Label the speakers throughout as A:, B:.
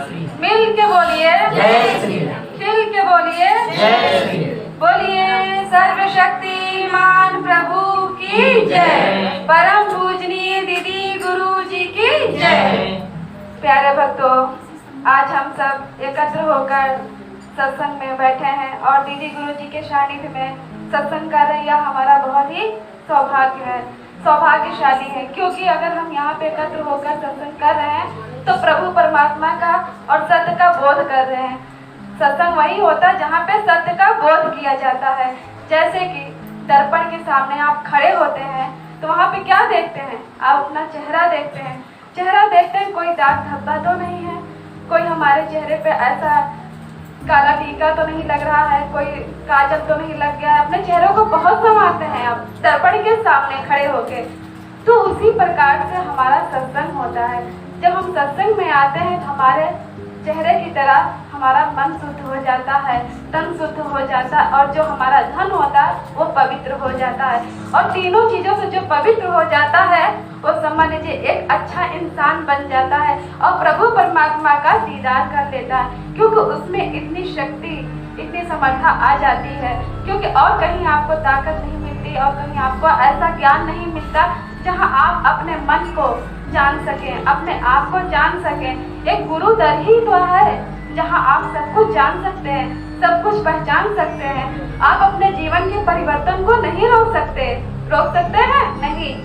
A: मिल के बोलिए
B: जय श्री राम।
A: खिल के बोलिए
B: जय श्री राम।
A: बोलिए सर्वशक्तिमान प्रभु की जय। परम पूजनीय दीदी गुरु जी की जय। प्यारे भक्तों, आज हम सब एकत्र होकर सत्संग में बैठे हैं और दीदी गुरु जी के सानिध्य में सत्संग कर रहे हैं। यह हमारा बहुत ही सौभाग्य है, सौभाग्यशाली है, क्योंकि अगर हम यहाँ पे एकत्र होकर सत्संग कर रहे हैं तो प्रभु परमात्मा का और सत्य का बोध कर रहे हैं। सत्संग वही होता है जहाँ पे सत्य का बोध किया जाता है। जैसे कि दर्पण के सामने आप खड़े होते हैं तो वहाँ पे क्या देखते हैं? आप अपना चेहरा देखते हैं। चेहरा देखते हैं, कोई दाग धब्बा तो नहीं है, कोई हमारे चेहरे पे ऐसा काला टीका तो नहीं लग रहा है, कोई काजल तो नहीं लग गया है। अपने चेहरों को बहुत संवारते हैं आप दर्पण के सामने खड़े होके। तो उसी प्रकार से हमारा सत्संग होता है। जब हम सत्संग में आते हैं तो हमारे चेहरे की तरह हमारा मन शुद्ध हो जाता है, तन शुद्ध हो जाता है और जो हमारा धन होता है वो पवित्र हो जाता है। और तीनों चीजों से जो पवित्र हो जाता है वो समझ लीजिए एक अच्छा इंसान बन जाता है और प्रभु परमात्मा का दीदार कर लेता है, क्योंकि उसमें इतनी शक्ति, इतनी समर्था आ जाती है। क्योंकि और कहीं आपको ताकत नहीं मिलती और कहीं आपको ऐसा ज्ञान नहीं मिलता जहाँ आप अपने मन को जान सकें, अपने आप को जान सकें। एक गुरु दर ही तो है जहाँ आप सब कुछ जान सकते हैं, सब कुछ पहचान सकते हैं। आप अपने जीवन के परिवर्तन को नहीं रोक सकते। रोक सकते हैं? नहीं।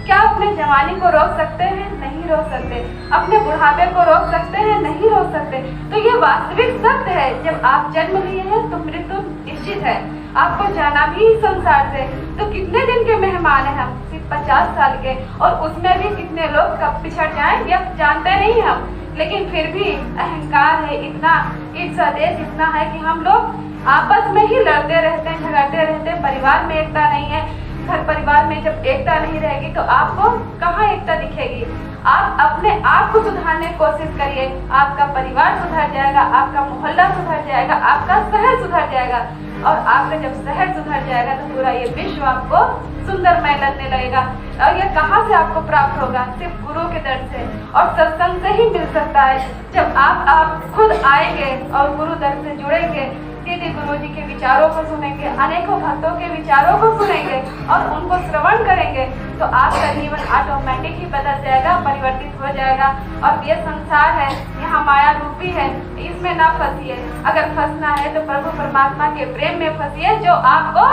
A: क्या अपने जवानी को रोक सकते हैं? नहीं रोक सकते। अपने बुढ़ापे को रोक सकते हैं? नहीं रोक सकते। तो ये वास्तविक सत्य है। जब आप जन्म लिए हैं तो मृत्यु निश्चित है, आपको जाना भी संसार से। तो कितने दिन के मेहमान हैं हम? सिर्फ 50 साल के, और उसमें भी कितने लोग कब पिछड़ जाएं ये जानते नहीं हम। लेकिन फिर भी अहंकार है इतना, ईर्ष्या देश इतना है कि हम लोग आपस में ही लड़ते रहते हैं, झगड़ते रहते हैं। परिवार में एकता नहीं है। घर परिवार में जब एकता नहीं रहेगी तो आपको कहाँ एकता दिखेगी? आप अपने आप को सुधारने की कोशिश करिए, आपका परिवार सुधर जाएगा, आपका मोहल्ला सुधर जाएगा, आपका शहर सुधर जाएगा। और आपका जब शहर सुधर जाएगा तो पूरा ये विश्व आपको सुंदरमय लगने लगेगा। और ये कहाँ से आपको प्राप्त होगा? सिर्फ गुरु के दर से और सत्संग से ही मिल सकता है। जब आप खुद आएंगे और गुरु दर से जुड़ेंगे, दीदी गुरु जी के विचारों को सुनेंगे, अनेकों भक्तों के विचारों को सुनेंगे और उनको श्रवण करेंगे, तो आपका जीवन ऑटोमेटिक ही बदल जाएगा, परिवर्तित हो जाएगा। और ये संसार है, यहाँ माया रूपी है, इसमें ना फंसिए। अगर फंसना है तो प्रभु परमात्मा के प्रेम में फंसिए, जो आपको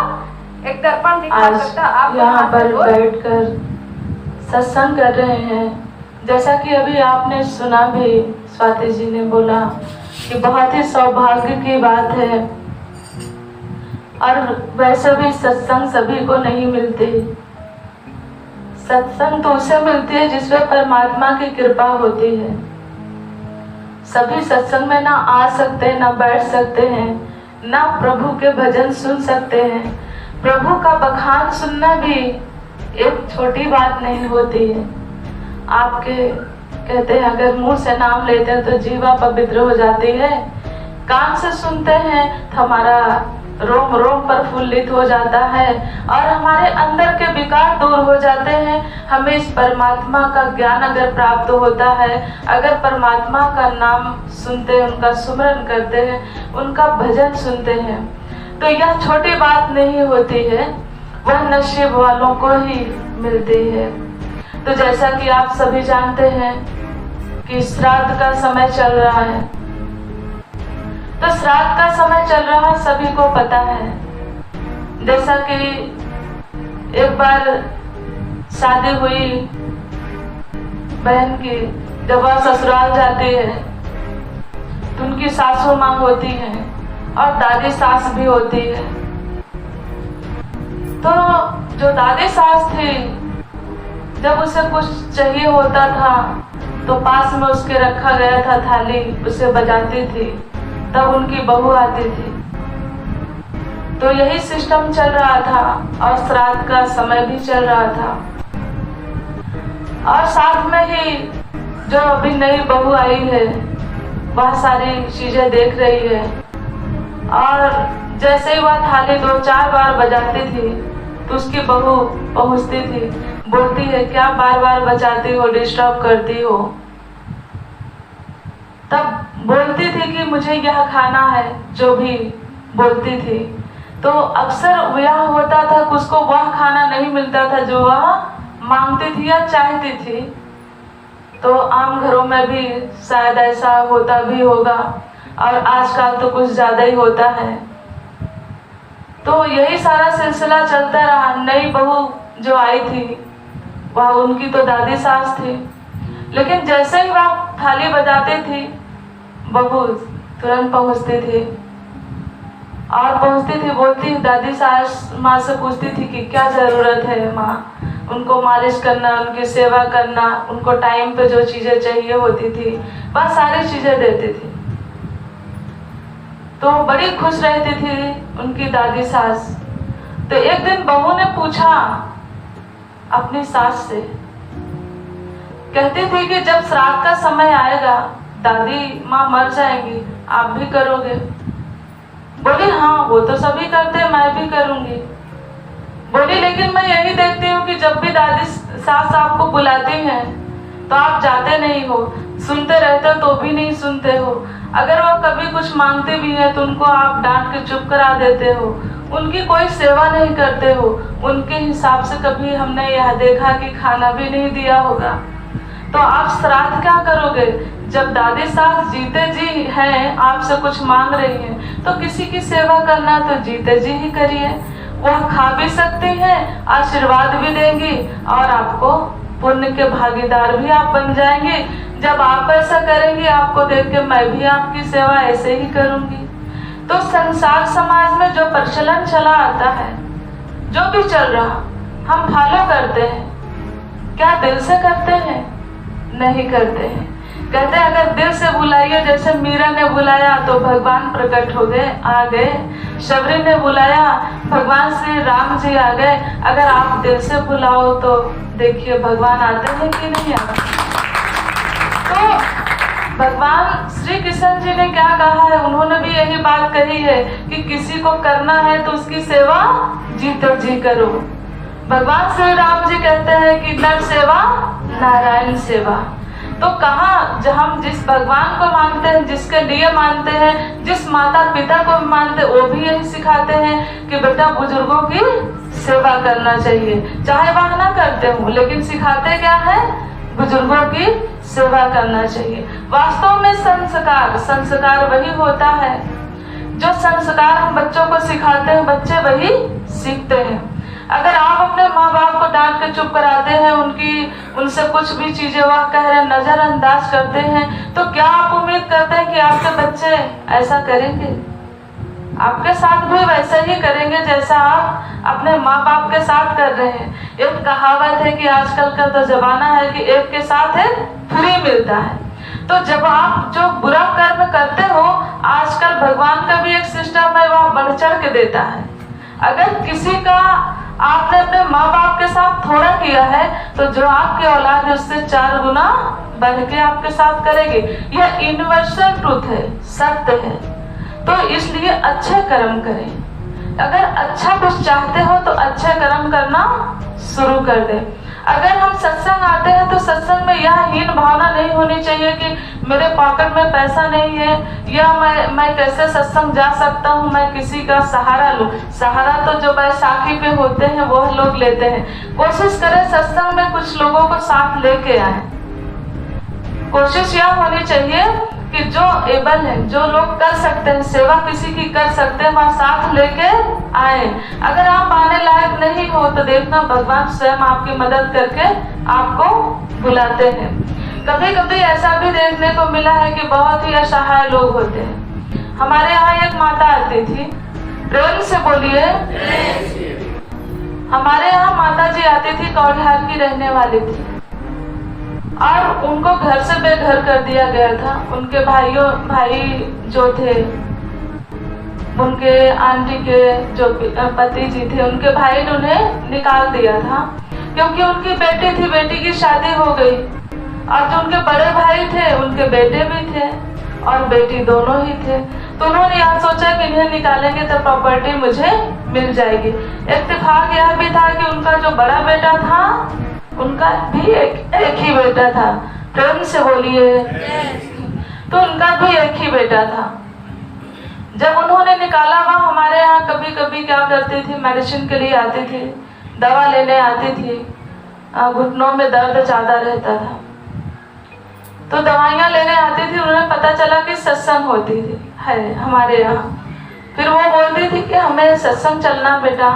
A: एक दर्पण दिखा सकता। आप
C: यहाँ पर बैठकर सत्संग कर रहे हैं, जैसा कि अभी आपने सुना भी, स्वाति जी ने बोला कि बहुत ही सौभाग्य की बात है। और वैसे भी सत्संग सभी को नहीं मिलती। सत्संग तो उसे मिलती है जिसमें परमात्मा की कृपा होती है। सभी सत्संग में ना आ सकते हैं, ना बैठ सकते हैं, ना प्रभु के भजन सुन सकते हैं। प्रभु का बखान सुनना भी एक छोटी बात नहीं होती है। आपके कहते हैं अगर मुंह से नाम लेते हैं तो जीवा पवित्र हो जाती है, कान से सुनते हैं तो हमारा रोम रोम प्रफुल्लित हो जाता है और हमारे अंदर के विकार दूर हो जाते हैं। हमें इस परमात्मा का ज्ञान अगर प्राप्त होता है, अगर परमात्मा का नाम सुनते हैं, उनका सुमरन करते हैं, उनका भजन सुनते हैं, तो यह छोटी बात नहीं होती है, वह नसीब वालों को ही मिलती है। तो जैसा कि आप सभी जानते हैं कि श्राद्ध का समय चल रहा है, तो श्राद्ध का समय चल रहा है, सभी को पता है। जैसा कि एक बार शादी हुई बहन की, जब वह ससुराल जाती है तो उनकी सासू माँ होती है और दादी सास भी होती है। तो जो दादी सास थी, जब उसे कुछ चाहिए होता था तो पास में उसके रखा गया था थाली, उसे बजाती थी, तब उनकी बहू आती थी। तो यही सिस्टम चल रहा था और श्राद्ध का समय भी चल रहा था। और साथ में ही जो अभी नई बहू आई है वह सारी चीजें देख रही है, और जैसे ही वह थाली 2-4 बार बजाती थी तो उसकी बहू पहुंचती थी, बोलती है क्या बार बार बजाती हो, डिस्टर्ब करती हो। तब बोलती थी कि मुझे यह खाना है, जो भी बोलती थी, तो अक्सर यह होता था कि उसको वह खाना नहीं मिलता था जो वह मांगती थी या चाहती थी। तो आम घरों में भी शायद ऐसा होता भी होगा, और आजकल तो कुछ ज़्यादा ही होता है। तो यही सारा सिलसिला चलता रहा। नई बहू जो आई थी वह उनकी तो दादी सास थी, लेकिन जैसे ही वह थाली बजाती थी बहू तुरंत पहुंचती थी, और पहुंचती थी बोलती, दादी सास माँ से पूछती थी कि क्या ज़रूरत है माँ, उनको मालिश करना, उनकी सेवा करना, उनको टाइम पे जो चीज़ें चाहिए होती थी वह सारी चीज़ें देती थी। तो बड़ी खुश रहती थी उनकी दादी सास। तो एक दिन बहू ने पूछा अपनी सास से, कहती थी कि जब श्राद्ध का समय आएगा दादी माँ मर जाएंगी, आप भी करोगे? बोली हाँ, वो तो सभी करते हैं, मैं भी करूंगी। बोली लेकिन मैं यही देखती हूँ कि जब भी दादी सास आपको बुलाती हैं तो आप जाते नहीं हो, सुनते रहते हो तो भी नहीं सुनते हो। अगर वो कभी कुछ मांगते भी हैं तो उनको आप डांट के चुप करा देते हो, उनकी कोई सेवा नहीं करते हो। उनके हिसाब से कभी हमने यह देखा कि खाना भी नहीं दिया होगा। तो आप श्राद्ध क्या करोगे? जब दादी सास जीते जी हैं, आपसे कुछ मांग रही हैं, तो किसी की सेवा करना तो जीते जी ही करिए। वह खा भी सकती हैं, आशीर्वाद भी देंगी, और आपको पुण्य के भागीदार भी आप बन जाएंगे। जब आप ऐसा करेंगे, आपको देख के मैं भी आपकी सेवा ऐसे ही करूंगी। तो संसार समाज में जो प्रचलन चला आता है, जो भी चल रहा, हम फॉलो करते हैं। क्या दिल से करते हैं? नहीं करते हैं। कहते हैं अगर दिल से बुलाइए, जैसे मीरा ने बुलाया तो भगवान प्रकट हो गए, आ गए। शबरी ने बुलाया, भगवान श्री राम जी आ गए। अगर आप दिल से बुलाओ तो देखिए भगवान आते हैं कि नहीं आते। तो भगवान श्री कृष्ण जी ने क्या कहा है, उन्होंने भी यही बात कही है कि किसी को करना है तो उसकी सेवा जीते जी करो। भगवान श्री राम जी कहते हैं कि नर सेवा नारायण सेवा। तो कहाँ हम जिस भगवान को मानते हैं, जिसके लिए मानते हैं, जिस माता पिता को मानते हैं, वो भी यही सिखाते हैं कि बेटा बुजुर्गों की सेवा करना चाहिए। चाहे वह ना करते हो, लेकिन सिखाते क्या है? बुजुर्गों की सेवा करना चाहिए। वास्तव में संस्कार वही होता है, जो संस्कार हम बच्चों को सिखाते हैं बच्चे वही सीखते हैं। अगर आप अपने माँ बाप को डांट के चुप कराते हैं, उनसे कुछ भी चीजें वह कह रहे हैं नजरअंदाज करते हैं, तो क्या आप उम्मीद करते हैं कि आपके बच्चे ऐसा करेंगे? आपके साथ भी वैसे ही करेंगे जैसा आप अपने माँ बाप के साथ कर रहे हैं। एक कहावत है कि आजकल का तो जमाना है कि एक के साथ एक फ्री मिलता है। तो जब आप जो बुरा कर्म करते हो, आजकल भगवान का भी एक सिस्टम है, वह बढ़ चढ़ के देता है। अगर किसी का आपने अपने माँ बाप के साथ थोड़ा किया है, तो जो आपकी औलाद है उससे 4 गुना बढ़ के आपके साथ करेगी। यह यूनिवर्सल ट्रूथ है, सत्य है। तो इसलिए अच्छे कर्म करें। अगर अच्छा कुछ चाहते हो तो अच्छे कर्म करना शुरू कर दें। अगर हम सत्संग आते हैं तो सत्संग में यह हीन भावना नहीं होनी चाहिए कि मेरे पॉकेट में पैसा नहीं है, या मैं कैसे सत्संग जा सकता हूँ, मैं किसी का सहारा लूँ। सहारा तो जो बैसाखी पे होते हैं वो लोग लेते हैं। कोशिश करें सत्संग में कुछ लोगों को साथ लेके आए। कोशिश यह होनी चाहिए कि जो एबल है, जो लोग कर सकते हैं, सेवा किसी की कर सकते हैं, वहाँ साथ लेके आए। अगर आप आने लायक नहीं हो तो देखना भगवान स्वयं आपकी मदद करके आपको बुलाते हैं। कभी कभी ऐसा भी देखने को मिला है कि बहुत ही असहाय लोग होते हैं। हमारे यहाँ एक माता आती थी, प्रेम से बोलिए। हमारे यहाँ माता जी आती थी, कौड़िहार की रहने वाली थी, और उनको घर से बेघर कर दिया गया था। उनके भाई जो थे, उनके आंटी के जो पति जी थे, उनके भाई ने उन्हें निकाल दिया था, क्योंकि उनकी बेटी थी, बेटी की शादी हो गई। और जो उनके बड़े भाई थे, उनके बेटे भी थे और बेटी दोनों ही थे। तो उन्होंने यहाँ सोचा कि इन्हें निकालेंगे तो प्रॉपर्टी मुझे मिल जाएगी। इत्तेफाक यह भी था कि उनका जो बड़ा बेटा था, उनका भी एक ही बेटा था। प्रेम से बोलिए। तो उनका भी एक एक ही बेटा था। जब उन्होंने निकाला, वह हमारे यहाँ कभी कभी क्या करती थी, मेडिसिन के लिए आती थी, दवा लेने आती थी। घुटनों में दर्द ज़्यादा रहता था तो दवाइयाँ लेने आती थी। उन्हें पता चला कि सत्संग होती थी है हमारे यहाँ। फिर वो बोलती थी कि हमें सत्संग चलना बेटा।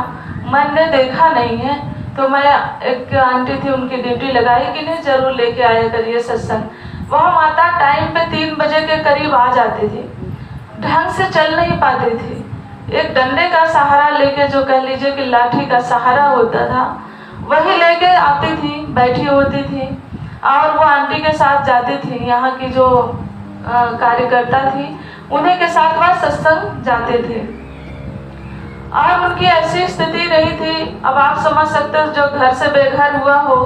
C: मैंने देखा नहीं है तो मैं, एक आंटी थी, उनकी ड्यूटी लगाई कि नहीं जरूर लेके आया करिए सत्संग। वह माता टाइम पे 3 बजे के करीब आ जाती थी। ढंग से चल नहीं पाती थी। एक डंडे का सहारा लेके, जो कह लीजिए कि लाठी का सहारा होता था, वही लेके आती थी, बैठी होती थी और वो आंटी के साथ जाती थी। यहाँ की जो कार्यकर्ता थी उन्हीं के साथ वह सत्संग जाते थे। और उनकी ऐसी स्थिति नहीं थी, अब आप समझ सकते हो, जो घर से बेघर हुआ हो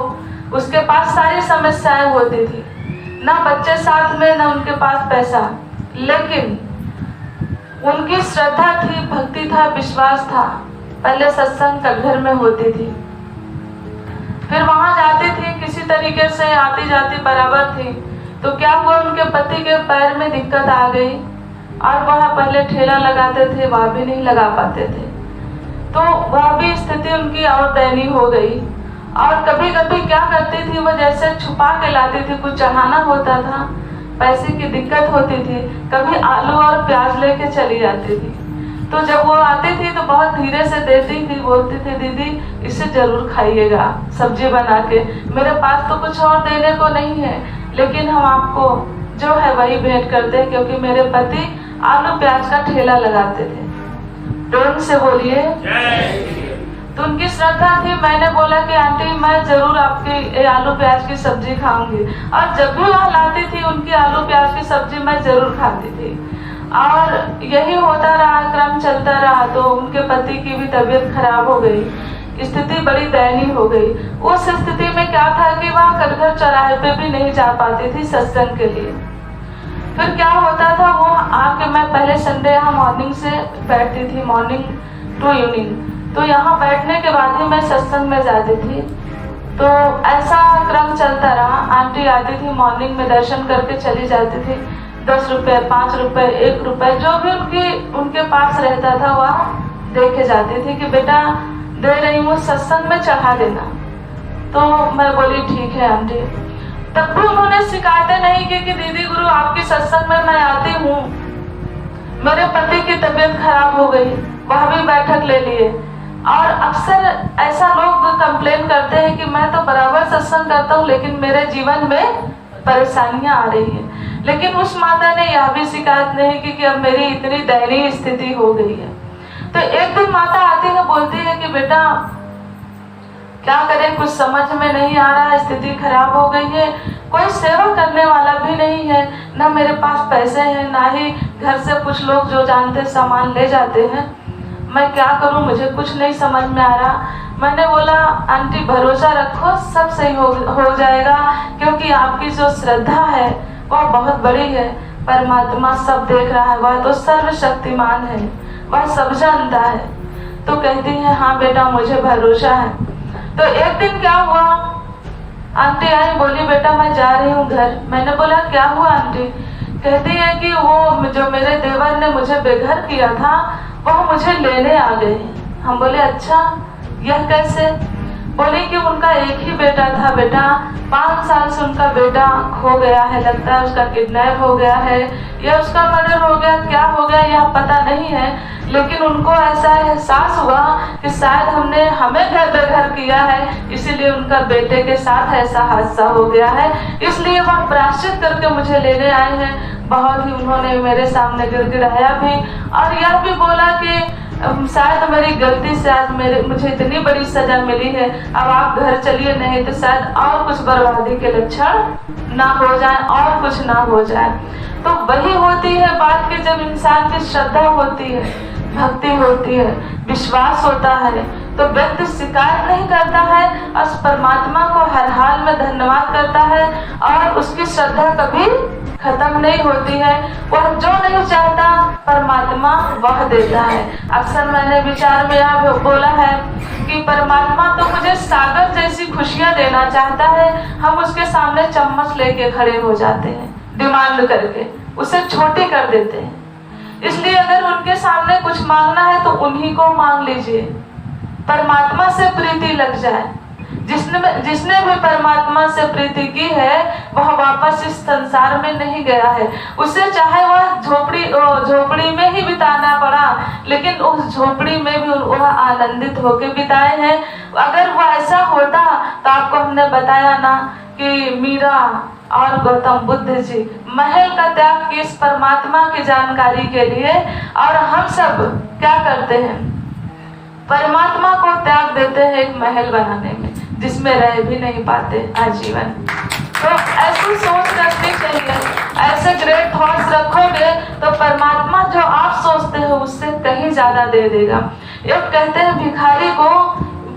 C: उसके पास सारी समस्याएं होती थी, ना बच्चे साथ में, ना उनके पास पैसा, लेकिन उनकी श्रद्धा थी, भक्ति था, विश्वास था। पहले सत्संग का घर में होती थी, फिर वहां जाती थी, किसी तरीके से आती जाती बराबर थी। तो क्या हुआ, उनके पति के पैर में दिक्कत आ गई और वह पहले ठेला लगाते थे, वह भी नहीं लगा पाते थे। तो वह भी स्थिति उनकी और दयनीय हो गई। और कभी कभी क्या करती थी, वो जैसे छुपा के लाती थी, कुछ चढ़ाना होता था, पैसे की दिक्कत होती थी, कभी आलू और प्याज लेके चली जाती थी। तो जब वो आती थी तो बहुत धीरे से देती थी, बोलती थी दीदी इसे जरूर खाइएगा सब्जी बना के, मेरे पास तो कुछ और देने को नहीं है, लेकिन हम आपको जो है वही भेंट करते हैं, क्योंकि मेरे पति आलू प्याज का ठेला लगाते थे। टोन से बोलिए। तो उनकी श्रद्धा थी। मैंने बोला कि आंटी मैं जरूर आपकी आलू प्याज की सब्जी खाऊंगी, और जब भी वह लाती थी उनकी आलू प्याज की सब्जी मैं जरूर खाती थी। और यही होता रहा, क्रम चलता रहा। तो उनके पति की भी तबीयत खराब हो गई, स्थिति बड़ी दयनीय हो गई। उस स्थिति में क्या था कि वह कटघर चौराहे पे भी नहीं जा पाती थी सत्संग के लिए। फिर क्या होता था, वो आके, मैं पहले संडे यहाँ मॉर्निंग से बैठती थी, मॉर्निंग टू इवनिंग, तो यहाँ बैठने के बाद ही मैं सत्संग में जाती थी। तो ऐसा क्रम चलता रहा। आंटी आती थी, मॉर्निंग में दर्शन करके चली जाती थी। 10 रुपए, 5 रुपए, 1 रुपए, जो भी उनके पास रहता था वह देके जाती थी कि बेटा दे रही हूँ, सत्संग में चढ़ा देना। तो मैं बोली ठीक है आंटी। तब भी उन्होंने शिकायतें नहीं की कि दीदी गुरु आपकी सत्संग में मैं आती हूँ, मेरे पति की तबीयत खराब हो गई, वह भी बैठक ले लिए। और अक्सर ऐसा लोग कंप्लेन करते हैं कि मैं तो बराबर सत्संग करता हूँ लेकिन मेरे जीवन में परेशानियां आ रही हैं। लेकिन उस माता ने यह भी शिकायत नहीं की कि अब मेरी इतनी दयनीय स्थिति हो गई है। तो एक दिन माता आती है, बोलती है कि बेटा क्या करें, कुछ समझ में नहीं आ रहा है, स्थिति खराब हो गई है, कोई सेवा करने वाला भी नहीं है, ना मेरे पास पैसे हैं, ना ही घर से कुछ लोग जो जानते सामान ले जाते हैं, मैं क्या करूं, मुझे कुछ नहीं समझ में आ रहा। मैंने बोला आंटी भरोसा रखो, सब सही हो जाएगा, क्योंकि आपकी जो श्रद्धा है वह बहुत बड़ी है। परमात्मा सब देख रहा है, वह तो सर्वशक्तिमान है, वह सब जानता है। तो कहती है हाँ बेटा मुझे भरोसा है। तो एक दिन क्या हुआ, आंटी आई, बोली बेटा मैं जा रही हूँ घर। मैंने बोला क्या हुआ आंटी? कहती है कि वो जो मेरे देवर ने मुझे बेघर किया था वह मुझे लेने आ गए। हम बोले अच्छा, यह कैसे? बोली कि उनका एक ही बेटा था बेटा, 5 साल से उनका बेटा खो गया है, लगता है उसका किडनैप हो गया है या उसका मर्डर हो गया, क्या हो गया यह पता नहीं है, लेकिन उनको ऐसा एहसास हुआ कि शायद हमने हमें घर बेघर किया है, इसीलिए उनका बेटे के साथ ऐसा हादसा हो गया है, इसलिए वह प्रायश्चित करके मुझे लेने आए हैं। बहुत ही उन्होंने मेरे सामने गिड़गिड़ाया भी और यह भी बोला कि शायद मेरी गलती से आज मुझे इतनी बड़ी सजा मिली है, अब आप घर चलिए, नहीं तो शायद और कुछ बर्बादी के लक्षण ना हो जाए और कुछ ना हो जाए। तो वही होती है बात कि जब इंसान की श्रद्धा होती है, भक्ति होती है, विश्वास होता है, तो व्यक्ति शिकायत नहीं करता है और परमात्मा को हर हाल में धन्यवाद करता है और उसकी श्रद्धा कभी खत्म नहीं होती है। वह जो नहीं चाहता परमात्मा वह देता है। अक्सर मैंने विचार में यह बोला है कि परमात्मा तो मुझे सागर जैसी खुशियां देना चाहता है, हम उसके सामने चम्मच लेके खड़े हो जाते हैं डिमांड करके, उसे छोटी कर देते हैं। इसलिए अगर उनके सामने कुछ मांगना है तो उन्हीं को मांग लीजिए, परमात्मा से प्रीति लग जाए। जिसने भी परमात्मा से प्रीति की है वह वापस इस संसार में नहीं गया है। उसे चाहे वह झोपड़ी में ही बिताना पड़ा, लेकिन उस झोपड़ी में भी वह आनंदित होकर बिताए हैं। अगर वह ऐसा होता तो आपको हमने बताया ना कि मीरा और गौतम बुद्ध जी महल का त्याग किए इस परमात्मा की जानकारी के लिए, और हम सब क्या करते हैं, परमात्मा को त्याग देते हैं एक महल बनाने में जिसमें रह भी नहीं पाते आजीवन। तो ऐसी सोच रखनी चाहिए, ऐसे ग्रेट थॉट्स रखोगे तो परमात्मा जो आप सोचते हो उससे कहीं ज्यादा दे देगा। एक कहते हैं भिखारी को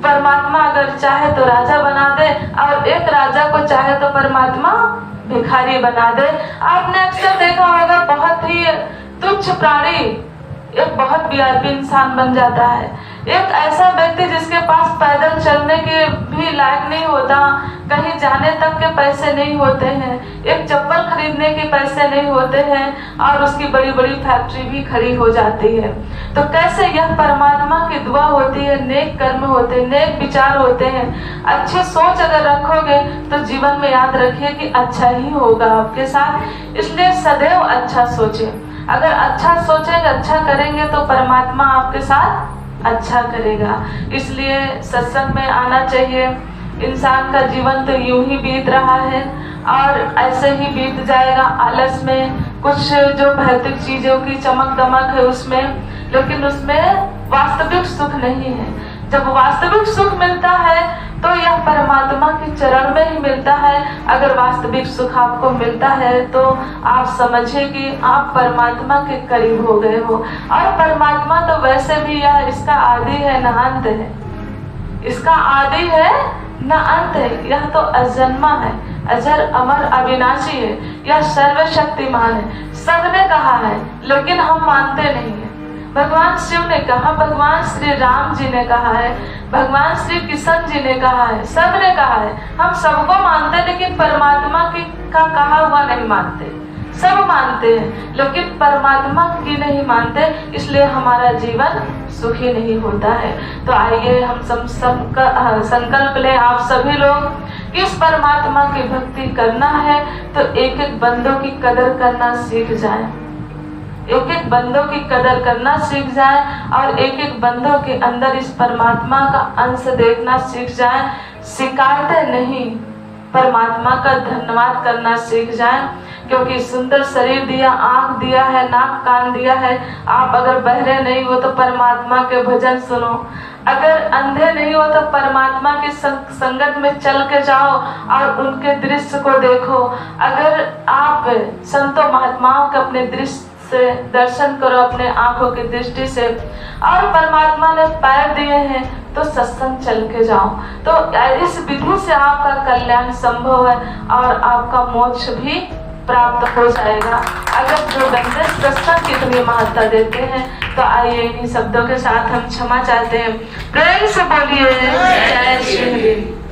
C: परमात्मा अगर चाहे तो राजा बना दे, और एक राजा को चाहे तो परमात्मा भिखारी बना दे। आपने अक्सर देखा होगा बहुत ही तुच्छ प्राणी एक बहुत वीआईपी इंसान बन जाता है। एक ऐसा व्यक्ति जिसके पास पैदल चलने के भी लायक नहीं होता, कहीं जाने तक के पैसे नहीं होते हैं, एक चप्पल खरीदने के पैसे नहीं होते हैं, और उसकी बड़ी बड़ी फैक्ट्री भी खड़ी हो जाती है। तो कैसे यह परमात्मा की दुआ होती है, नेक कर्म होते हैं, नेक विचार होते हैं। अच्छी सोच अगर रखोगे तो जीवन में याद रखिए कि अच्छा ही होगा आपके साथ। इसलिए सदैव अच्छा सोचें। अगर अच्छा सोचेंगे, अच्छा करेंगे तो परमात्मा आपके साथ अच्छा करेगा। इसलिए सत्संग में आना चाहिए। इंसान का जीवन तो यूं ही बीत रहा है और ऐसे ही बीत जाएगा, आलस में, कुछ जो भौतिक चीजों की चमक दमक है उसमें, लेकिन उसमें वास्तविक सुख नहीं है। जब वास्तविक सुख मिलता है तो यह परमात्मा के चरण में ही मिलता है। अगर वास्तविक सुख आपको मिलता है तो आप समझिए कि आप परमात्मा के करीब हो गए हो। और परमात्मा तो वैसे भी यह इसका आदि है न अंत है, इसका आदि है न अंत है। यह तो अजन्मा है, अजर अमर अविनाशी है, यह सर्वशक्तिमान है। सबने कहा है लेकिन हम मानते नहीं है। भगवान शिव ने कहा, भगवान श्री राम जी ने कहा है, भगवान श्री कृष्ण जी ने कहा है, सब ने कहा है। हम सबको मानते लेकिन परमात्मा का कहा हुआ नहीं मानते। सब मानते हैं लेकिन परमात्मा की नहीं मानते, इसलिए हमारा जीवन सुखी नहीं होता है। तो आइए हम सब संकल्प लें, आप सभी लोग, कि इस परमात्मा की भक्ति करना है तो एक एक बंदों की कदर करना सीख जाए, एक एक बंदों की कदर करना सीख जाए, और एक एक बंदों के अंदर इस परमात्मा का अंश देखना सीख जाए। शिकायतें नहीं, परमात्मा का धन्यवाद करना सीख जाए, क्योंकि सुंदर शरीर दिया, आंख दिया है, नाक कान दिया है। आप अगर बहरे नहीं हो तो परमात्मा के भजन सुनो, अगर अंधे नहीं हो तो परमात्मा की संगत में चल के जाओ और उनके दृश्य को देखो। अगर आप संतों महात्माओं के अपने दृश्य से दर्शन करो, अपने आंखों की दृष्टि से, और परमात्मा ने पैर दिए हैं तो सत्संग चल के जाओ। तो इस विधि से आपका कल्याण संभव है और आपका मोक्ष भी प्राप्त हो जाएगा। अगर जो बंदे सत्संग की इतनी महत्ता देते हैं तो आइए इन्हीं शब्दों के साथ हम क्षमा चाहते हैं। प्रेम से बोलिए जय श्री हरि।